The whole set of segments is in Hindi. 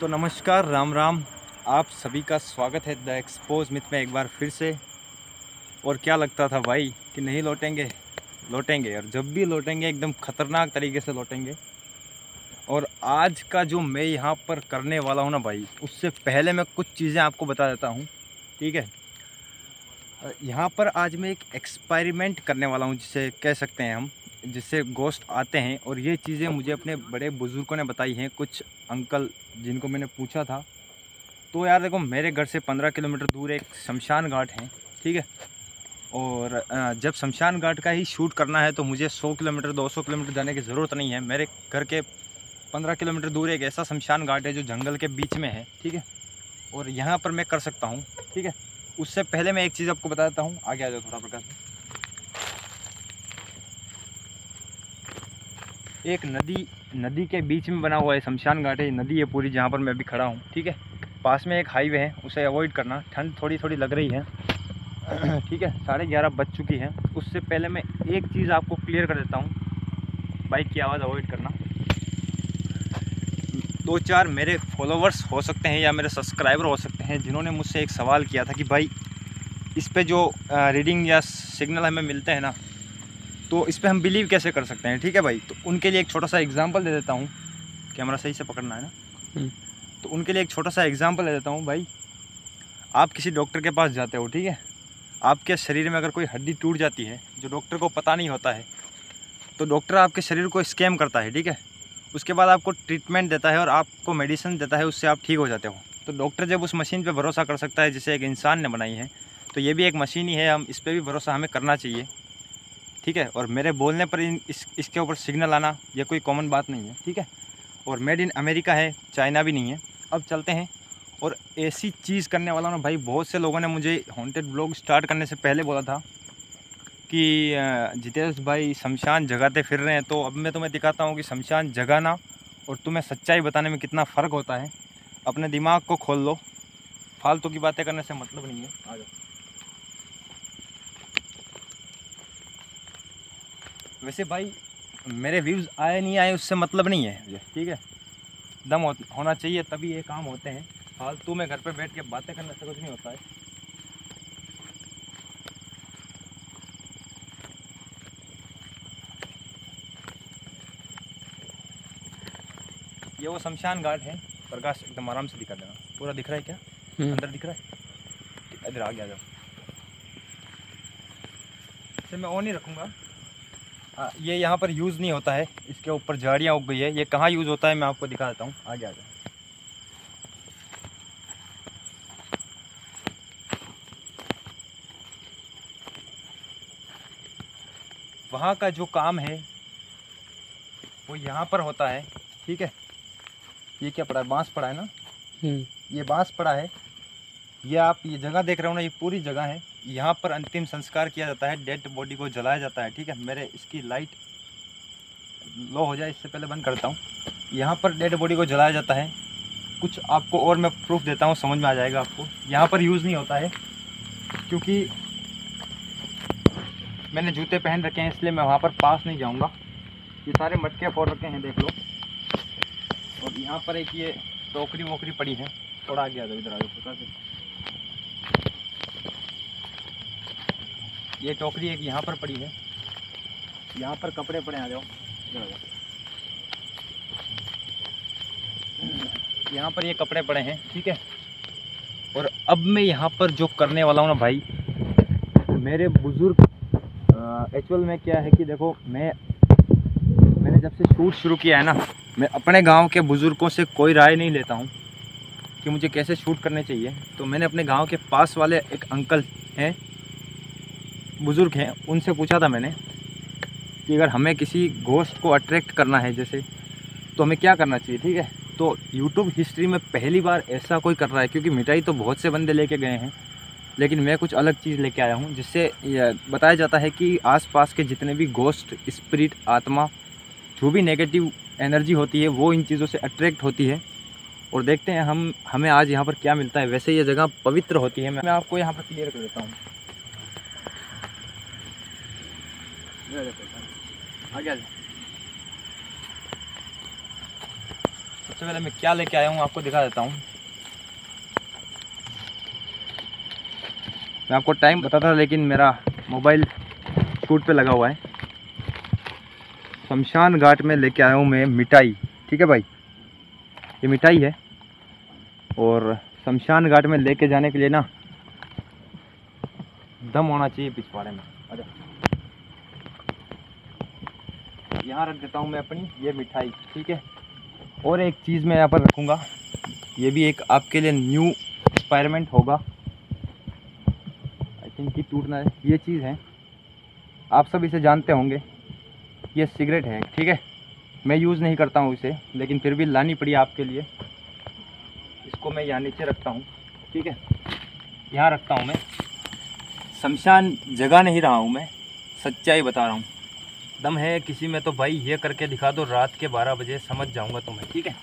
तो नमस्कार, राम राम। आप सभी का स्वागत है द एक्सपोज मिथ में एक बार फिर से। और क्या लगता था भाई कि नहीं लौटेंगे? लौटेंगे, और जब भी लौटेंगे एकदम ख़तरनाक तरीके से लौटेंगे। और आज का जो मैं यहाँ पर करने वाला हूँ ना भाई, उससे पहले मैं कुछ चीज़ें आपको बता देता हूँ, ठीक है। यहाँ पर आज मैं एक एक्सपेरिमेंट करने वाला हूँ, जिसे कह सकते हैं हम, जिससे गोस्ट आते हैं। और ये चीज़ें मुझे अपने बड़े बुज़ुर्गों ने बताई हैं, कुछ अंकल जिनको मैंने पूछा था। तो यार देखो, मेरे घर से 15 किलोमीटर दूर एक शमशान घाट है, ठीक है। और जब शमशान घाट का ही शूट करना है तो मुझे 100 किलोमीटर 200 किलोमीटर जाने की ज़रूरत नहीं है। मेरे घर के 15 किलोमीटर दूर एक ऐसा शमशान घाट है जो जंगल के बीच में है, ठीक है। और यहाँ पर मैं कर सकता हूँ, ठीक है। उससे पहले मैं एक चीज़ आपको बता देता हूँ, आगे आ जाओ थोड़ा प्रकाश में। एक नदी के बीच में बना हुआ है शमशान घाट है, नदी है पूरी जहाँ पर मैं अभी खड़ा हूँ, ठीक है। पास में एक हाईवे है, उसे अवॉइड करना। ठंड थोड़ी थोड़ी लग रही है, ठीक है। 11:30 बज चुकी है। उससे पहले मैं एक चीज़ आपको क्लियर कर देता हूँ, बाइक की आवाज़ अवॉइड करना। 2-4 मेरे फॉलोवर्स हो सकते हैं या मेरे सब्सक्राइबर हो सकते हैं जिन्होंने मुझसे एक सवाल किया था कि भाई इस पे जो रीडिंग या सिग्नल हमें मिलते हैं ना, तो इस पे हम बिलीव कैसे कर सकते हैं, ठीक है भाई। तो उनके लिए एक छोटा सा एग्जांपल दे देता हूँ। कैमरा सही से पकड़ना है ना। तो उनके लिए एक छोटा सा एग्जांपल दे देता हूँ भाई। आप किसी डॉक्टर के पास जाते हो, ठीक है। आपके शरीर में अगर कोई हड्डी टूट जाती है जो डॉक्टर को पता नहीं होता है, तो डॉक्टर आपके शरीर को स्कैम करता है, ठीक है। उसके बाद आपको ट्रीटमेंट देता है और आपको मेडिसिन देता है, उससे आप ठीक हो जाते हो। तो डॉक्टर जब उस मशीन पे भरोसा कर सकता है जिसे एक इंसान ने बनाई है, तो ये भी एक मशीन ही है। हम इस पर भी भरोसा हमें करना चाहिए, ठीक है। और मेरे बोलने पर इसके ऊपर सिग्नल आना ये कोई कॉमन बात नहीं है, ठीक है। और मेड इन अमेरिका है, चाइना भी नहीं है। अब चलते हैं। और ऐसी चीज़ करने वाला ना भाई, बहुत से लोगों ने मुझे हॉन्टेड ब्लॉग स्टार्ट करने से पहले बोला था कि जितेश भाई शमशान जगाते फिर रहे हैं। तो अब मैं तुम्हें दिखाता हूँ कि शमशान जगाना और तुम्हें सच्चाई बताने में कितना फ़र्क होता है। अपने दिमाग को खोल लो, फालतू की बातें करने से मतलब नहीं है। आ जाओ। वैसे भाई मेरे व्यूज़ आए नहीं आए उससे मतलब नहीं है मुझे, ठीक है। दम होना चाहिए तभी ये काम होते हैं। फालतू में घर पे बैठ के बातें करने से कुछ नहीं होता है। ये वो शमशान घाट है। प्रकाश एकदम आराम से दिखा देना। पूरा दिख रहा है क्या? अंदर दिख रहा है? इधर आगे आ जाओ। इसे मैं ऑन ही रखूँगा। ये यहाँ पर यूज़ नहीं होता है, इसके ऊपर झाड़ियाँ उग गई है। ये कहाँ यूज़ होता है मैं आपको दिखा देता हूँ, आगे आ जाओ। वहाँ का जो काम है वो यहाँ पर होता है, ठीक है। ये क्या पड़ा है? बांस पड़ा है ना। ये बांस पड़ा है। ये आप ये जगह देख रहे हो ना, ये पूरी जगह है। यहाँ पर अंतिम संस्कार किया जाता है, डेड बॉडी को जलाया जाता है, ठीक है। मेरे इसकी लाइट लो हो जाए इससे पहले बंद करता हूँ। यहाँ पर डेड बॉडी को जलाया जाता है। कुछ आपको और मैं प्रूफ देता हूँ, समझ में आ जाएगा आपको। यहाँ पर यूज़ नहीं होता है क्योंकि मैंने जूते पहन रखे हैं, इसलिए मैं वहाँ पर पास नहीं जाऊँगा। ये सारे मटके फोड़ रखे हैं, देख लो। और यहाँ पर एक ये टोकरी वोकरी पड़ी है। थोड़ा आगे आ जाओ, इधर आ जाओ प्रकाश से। ये टोकरी एक यहाँ पर पड़ी है। यहाँ पर कपड़े पड़े, आ जाओ इधर आ जाओ। यहाँ पर ये कपड़े पड़े हैं, ठीक है। और अब मैं यहाँ पर जो करने वाला हूँ ना भाई, मेरे बुज़ुर्ग एक्चुअल में क्या है कि देखो, मैंने जब से शूट शुरू किया है ना, मैं अपने गांव के बुज़ुर्गों से कोई राय नहीं लेता हूँ कि मुझे कैसे शूट करने चाहिए। तो मैंने अपने गांव के पास वाले एक अंकल हैं, बुज़ुर्ग हैं, उनसे पूछा था मैंने कि अगर हमें किसी घोस्ट को अट्रैक्ट करना है जैसे, तो हमें क्या करना चाहिए, ठीक है। तो यूट्यूब हिस्ट्री में पहली बार ऐसा कोई कर रहा है, क्योंकि मिठाई तो बहुत से बंदे लेके गए हैं, लेकिन मैं कुछ अलग चीज़ लेके आया हूँ, जिससे बताया जाता है कि आसपास के जितने भी घोस्ट, स्पिरिट, आत्मा, जो भी नेगेटिव एनर्जी होती है वो इन चीज़ों से अट्रैक्ट होती है। और देखते हैं हमें आज यहाँ पर क्या मिलता है। वैसे ये जगह पवित्र होती है, मैं आपको यहाँ पर क्लियर कर देता हूँ। आगे आ जाओ। सबसे पहले मैं क्या लेके आया हूँ आपको दिखा देता हूँ। मैं आपको टाइम बताता था लेकिन मेरा मोबाइल शूट पे लगा हुआ है। शमशान घाट में लेके आया हूँ मैं मिठाई, ठीक है भाई, ये मिठाई है। और शमशान घाट में लेके जाने के लिए ना दम होना चाहिए पिछवाड़े में। अच्छा, यहाँ रख देता हूँ मैं अपनी ये मिठाई, ठीक है। और एक चीज़ मैं यहाँ पर रखूँगा, ये भी एक आपके लिए न्यू एक्सपेरिमेंट होगा। आई थिंक कि टूटना है, ये चीज़ है, आप सब इसे जानते होंगे, ये सिगरेट है, ठीक है। मैं यूज़ नहीं करता हूँ इसे, लेकिन फिर भी लानी पड़ी आपके लिए। इसको मैं यहाँ नीचे रखता हूँ, ठीक है, यहाँ रखता हूँ मैं। शमशान जगह नहीं रहा हूँ मैं, सच्चाई बता रहा हूँ। दम है किसी में तो भाई ये करके दिखा दो, रात के 12 बजे समझ जाऊँगा तुम्हें, ठीक है।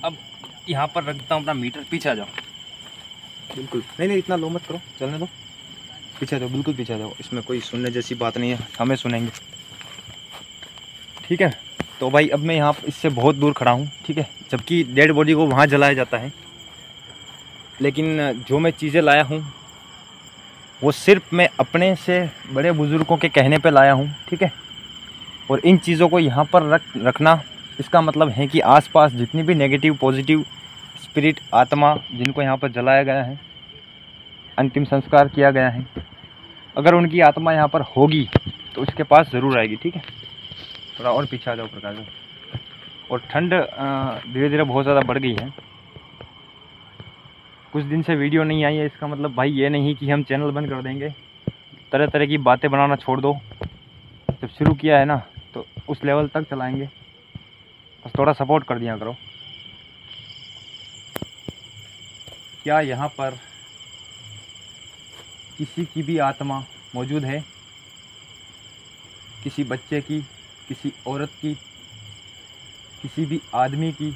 अब यहाँ पर रखता हूँ अपना मीटर, पीछे आ जाओ बिल्कुल। नहीं इतना लो मत करो, चलने दो, पीछे जाओ, बिल्कुल पीछे जाओ। इसमें कोई सुनने जैसी बात नहीं है, हमें सुनेंगे, ठीक है। तो भाई अब मैं यहाँ इससे बहुत दूर खड़ा हूँ, ठीक है, जबकि डेड बॉडी को वहाँ जलाया जाता है। लेकिन जो मैं चीज़ें लाया हूँ वो सिर्फ मैं अपने से बड़े बुज़ुर्गों के कहने पे लाया हूँ, ठीक है। और इन चीज़ों को यहाँ पर रखना, इसका मतलब है कि आसपास जितनी भी नेगेटिव पॉजिटिव स्पिरिट आत्मा जिनको यहाँ पर जलाया गया है, अंतिम संस्कार किया गया है, अगर उनकी आत्मा यहाँ पर होगी तो उसके पास ज़रूर आएगी, ठीक है। थोड़ा और पीछे आ जाओ प्रकाश। और ठंड धीरे धीरे बहुत ज़्यादा बढ़ गई है, कुछ दिन से वीडियो नहीं आई है, इसका मतलब भाई ये नहीं कि हम चैनल बंद कर देंगे। तरह तरह की बातें बनाना छोड़ दो, जब शुरू किया है ना तो उस लेवल तक चलाएंगे, बस थोड़ा सपोर्ट कर दिया करो। क्या यहाँ पर किसी की भी आत्मा मौजूद है? किसी बच्चे की, किसी औरत की, किसी भी आदमी की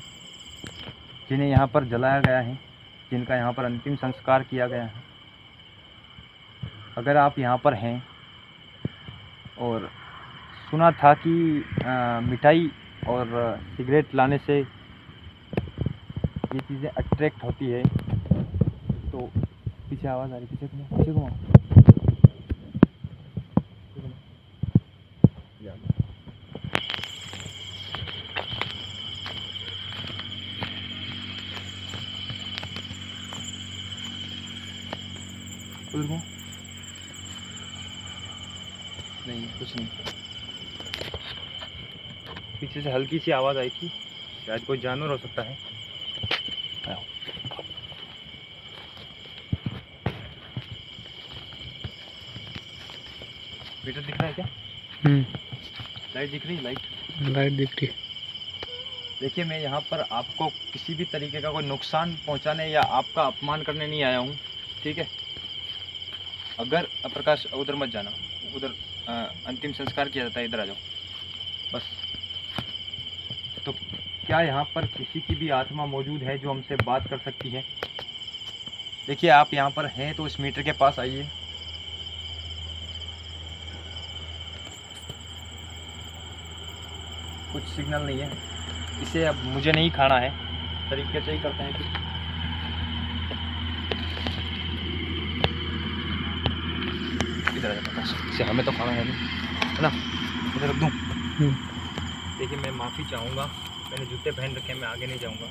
जिन्हें यहाँ पर जलाया गया है, जिनका यहाँ पर अंतिम संस्कार किया गया है, अगर आप यहाँ पर हैं और सुना था कि मिठाई और सिगरेट लाने से ये चीज़ें अट्रैक्ट होती है, तो पीछे आवाज़ आ रही, पीछे घुमाओ। नहीं कुछ नहीं, पीछे से हल्की सी आवाज़ आई थी, शायद कोई जानवर हो सकता है। मीटर दिख रहा है क्या? लाइट दिख रही है? लाइट दिख रही है। देखिए मैं यहाँ पर आपको किसी भी तरीके का कोई नुकसान पहुँचाने या आपका अपमान करने नहीं आया हूँ, ठीक है। अगर प्रकाश उधर मत जाना, उधर अंतिम संस्कार किया जाता है, इधर आ जाओ बस। तो क्या यहाँ पर किसी की भी आत्मा मौजूद है जो हमसे बात कर सकती है? देखिए आप यहाँ पर हैं तो इस मीटर के पास आइए। कुछ सिग्नल नहीं है, इसे अब मुझे नहीं खाना है, तरीके से ही करते हैं कुछ। इधर आ जाता है, इसे हमें तो खाना है नहीं, है ना, इधर रख दूँ। देखिए मैं माफ़ी चाहूँगा, मैंने जूते पहन रखे हैं, मैं आगे नहीं जाऊँगा।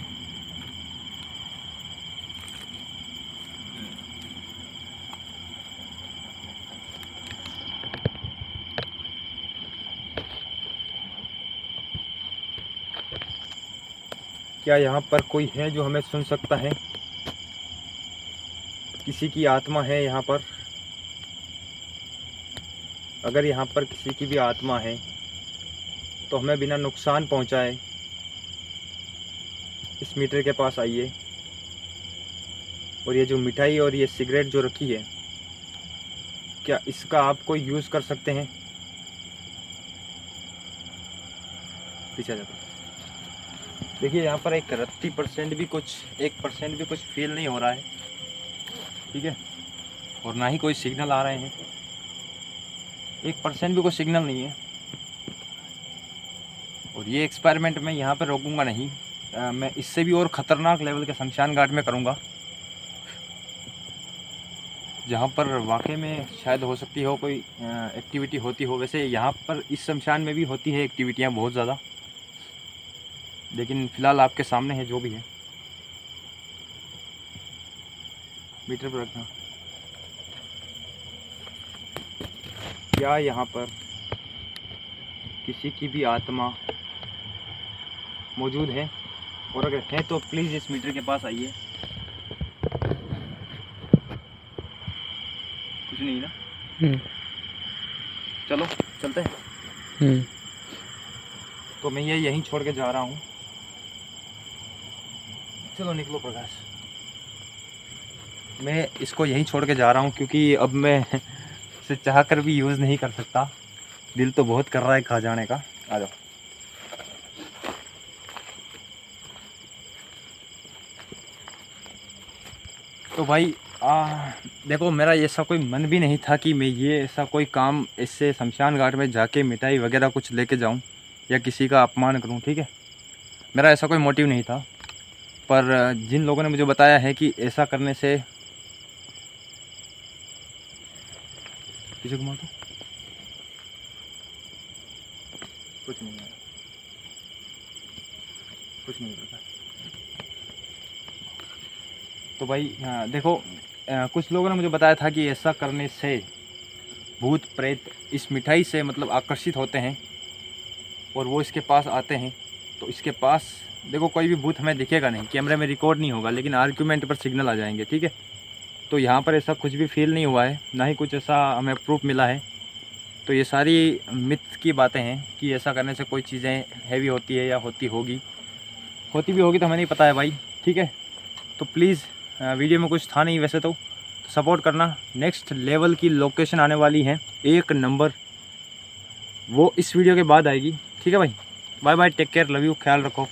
क्या यहाँ पर कोई है जो हमें सुन सकता है? किसी की आत्मा है यहाँ पर? अगर यहाँ पर किसी की भी आत्मा है तो हमें बिना नुकसान पहुँचाए इस मीटर के पास आइए। और ये जो मिठाई और ये सिगरेट जो रखी है, क्या इसका आप कोई यूज़ कर सकते हैं? पीछे जाता। देखिए यहाँ पर एक रत्ती परसेंट भी कुछ 1% भी कुछ फील नहीं हो रहा है, ठीक है। और ना ही कोई सिग्नल आ रहे हैं, 1% भी कोई सिग्नल नहीं है। और ये एक्सपेरिमेंट मैं यहाँ पर रोकूंगा नहीं, मैं इससे भी और ख़तरनाक लेवल के शमशान घाट में करूँगा, जहाँ पर वाकई में शायद हो सकती हो कोई एक्टिविटी होती हो। वैसे यहाँ पर इस शमशान में भी होती है एक्टिविटियाँ बहुत ज़्यादा, लेकिन फ़िलहाल आपके सामने है जो भी है। मीटर पर रखना। क्या यहाँ पर किसी की भी आत्मा मौजूद है? और अगर है तो प्लीज़ इस मीटर के पास आइए। कुछ नहीं ना? चलो चलते हैं। तो मैं ये यहीं छोड़ के जा रहा हूँ। चलो निकलो प्रकाश। मैं इसको यहीं छोड़ के जा रहा हूँ क्योंकि अब मैं इसे चाह कर भी यूज़ नहीं कर सकता। दिल तो बहुत कर रहा है खा जाने का। आ जाओ। तो भाई देखो, मेरा ऐसा कोई मन भी नहीं था कि मैं ये ऐसा कोई काम इससे शमशान घाट में जाके मिठाई वगैरह कुछ लेके जाऊं या किसी का अपमान करूं, ठीक है। मेरा ऐसा कोई मोटिव नहीं था, पर जिन लोगों ने मुझे बताया है कि ऐसा करने से किसी को मार दो, कुछ नहीं है, कुछ नहीं होता। तो भाई देखो, कुछ लोगों ने मुझे बताया था कि ऐसा करने से भूत प्रेत इस मिठाई से मतलब आकर्षित होते हैं और वो इसके पास आते हैं। तो इसके पास देखो कोई भी भूत हमें दिखेगा नहीं, कैमरे में रिकॉर्ड नहीं होगा, लेकिन आर्ग्यूमेंट पर सिग्नल आ जाएंगे, ठीक है। तो यहाँ पर ऐसा कुछ भी फील नहीं हुआ है, ना ही कुछ ऐसा हमें प्रूफ मिला है। तो ये सारी मिथ की बातें हैं कि ऐसा करने से कोई चीज़ें हैवी होती है या होती होगी, होती भी होगी तो हमें नहीं पता है भाई, ठीक है। तो प्लीज़ वीडियो में कुछ था नहीं वैसे तो सपोर्ट करना। नेक्स्ट लेवल की लोकेशन आने वाली है 1 नंबर, वो इस वीडियो के बाद आएगी, ठीक है भाई। Bye bye, take care, love you, ख्याल रखो।